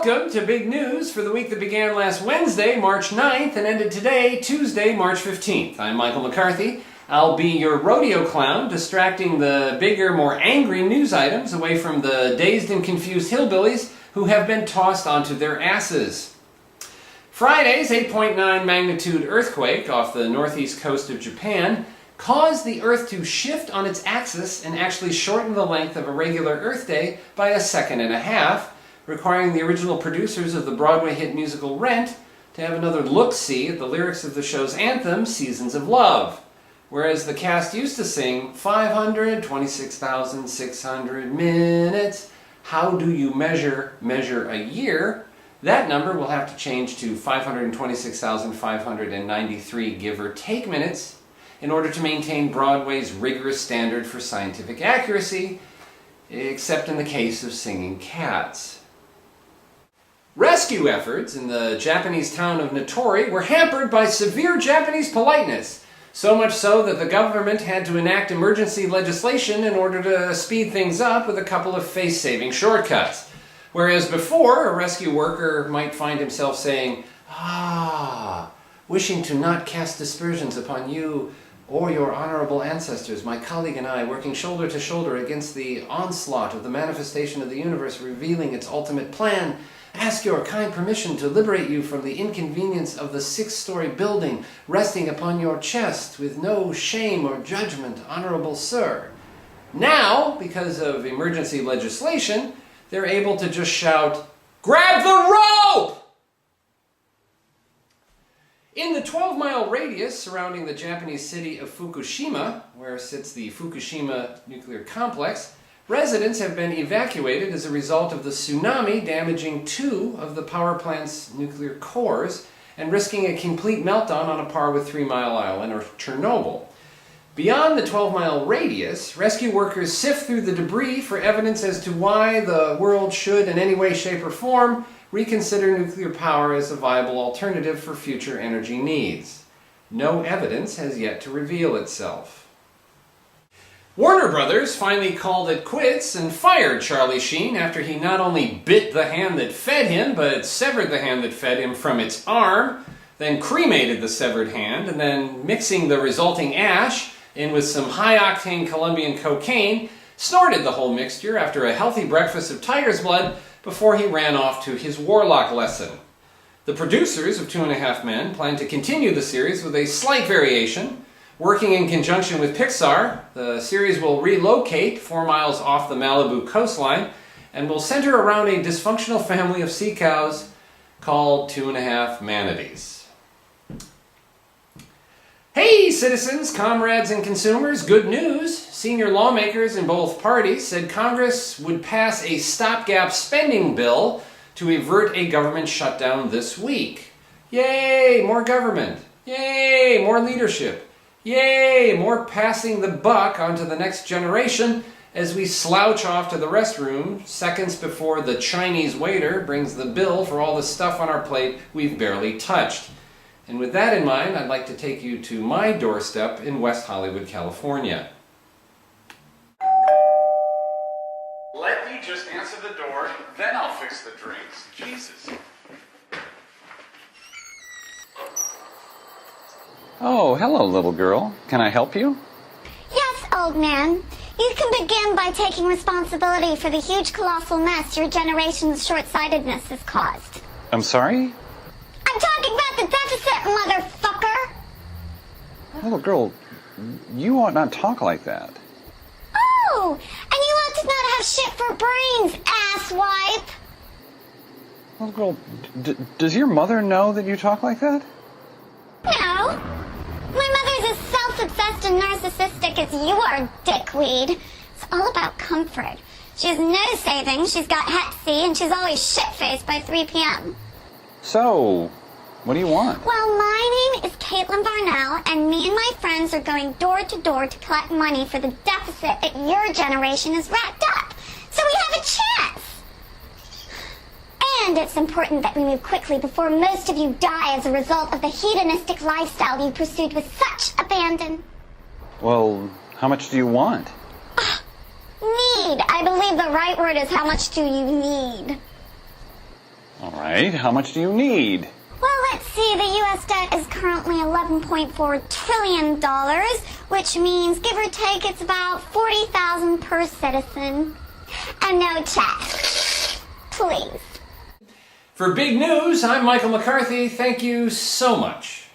Welcome to Big News for the week that began last Wednesday, March 9th, and ended today, Tuesday, March 15th. I'm Michael McCarthy. I'll be your rodeo clown, distracting the bigger, more angry news items away from the dazed and confused hillbillies who have been tossed onto their asses. Friday's 8.9 magnitude earthquake off the northeast coast of Japan caused the Earth to shift on its axis and actually shorten the length of a regular Earth Day by a second and a half, requiring the original producers of the Broadway hit musical Rent to have another look-see at the lyrics of the show's anthem, Seasons of Love. Whereas the cast used to sing 526,600 minutes, how do you measure a year? That number will have to change to 526,593 give or take minutes in order to maintain Broadway's rigorous standard for scientific accuracy, except in the case of singing cats. Rescue efforts in the Japanese town of Notori were hampered by severe Japanese politeness, so much so that the government had to enact emergency legislation in order to speed things up with a couple of face-saving shortcuts. Whereas before, a rescue worker might find himself saying, wishing to not cast dispersions upon you or your honorable ancestors, my colleague and I, working shoulder to shoulder against the onslaught of the manifestation of the universe revealing its ultimate plan, ask your kind permission to liberate you from the inconvenience of the 6-story building resting upon your chest with no shame or judgment, honorable sir. Now, because of emergency legislation, they're able to just shout, "Grab the rope!" In the 12-mile radius surrounding the Japanese city of Fukushima, where sits the Fukushima nuclear complex, residents have been evacuated as a result of the tsunami damaging 2 of the power plant's nuclear cores and risking a complete meltdown on a par with 3 Mile Island or Chernobyl. Beyond the 12-mile radius, rescue workers sift through the debris for evidence as to why the world should, in any way, shape, or form, reconsider nuclear power as a viable alternative for future energy needs. No evidence has yet to reveal itself. Warner Brothers finally called it quits and fired Charlie Sheen after he not only bit the hand that fed him, but severed the hand that fed him from its arm, then cremated the severed hand, and then mixing the resulting ash in with some high-octane Colombian cocaine, snorted the whole mixture after a healthy breakfast of tiger's blood before he ran off to his warlock lesson. The producers of 2.5 Men plan to continue the series with a slight variation. Working in conjunction with Pixar, the series will relocate 4 miles off the Malibu coastline and will center around a dysfunctional family of sea cows called 2.5 Manatees. Hey citizens, comrades, and consumers, good news! Senior lawmakers in both parties said Congress would pass a stopgap spending bill to avert a government shutdown this week. Yay, more government! Yay, more leadership! Yay, more passing the buck onto the next generation as we slouch off to the restroom seconds before the Chinese waiter brings the bill for all the stuff on our plate we've barely touched. And with that in mind, I'd like to take you to my doorstep in West Hollywood, California. Let me just answer the door, then I'll fix the drinks. Jesus. Oh, hello, little girl. Can I help you? Yes, old man. You can begin by taking responsibility for the huge, colossal mess your generation's short-sightedness has caused. I'm sorry? I'm talking about the deficit, motherfucker! Little girl, you ought not talk like that. Oh, and you ought to not have shit for brains, asswipe! Little girl, does your mother know that you talk like that? No. My mother's as self-obsessed and narcissistic as you are, dickweed. It's all about comfort. She has no savings, she's got hep C, and she's always shit-faced by 3 p.m. So, what do you want? Well, my name is Caitlin Barnell, and me and my friends are going door to door to collect money for the deficit that your generation has racked up. So we have a chance. And it's important that we move quickly before most of you die as a result of the hedonistic lifestyle you pursued with such abandon. Well, how much do you want? Need. I believe the right word is how much do you need. All right, how much do you need? Well, let's see. The U.S. debt is currently $11.4 trillion, which means, give or take, it's about $40,000 per citizen. And no checks. Please. For big news, I'm Michael McCarthy. Thank you so much.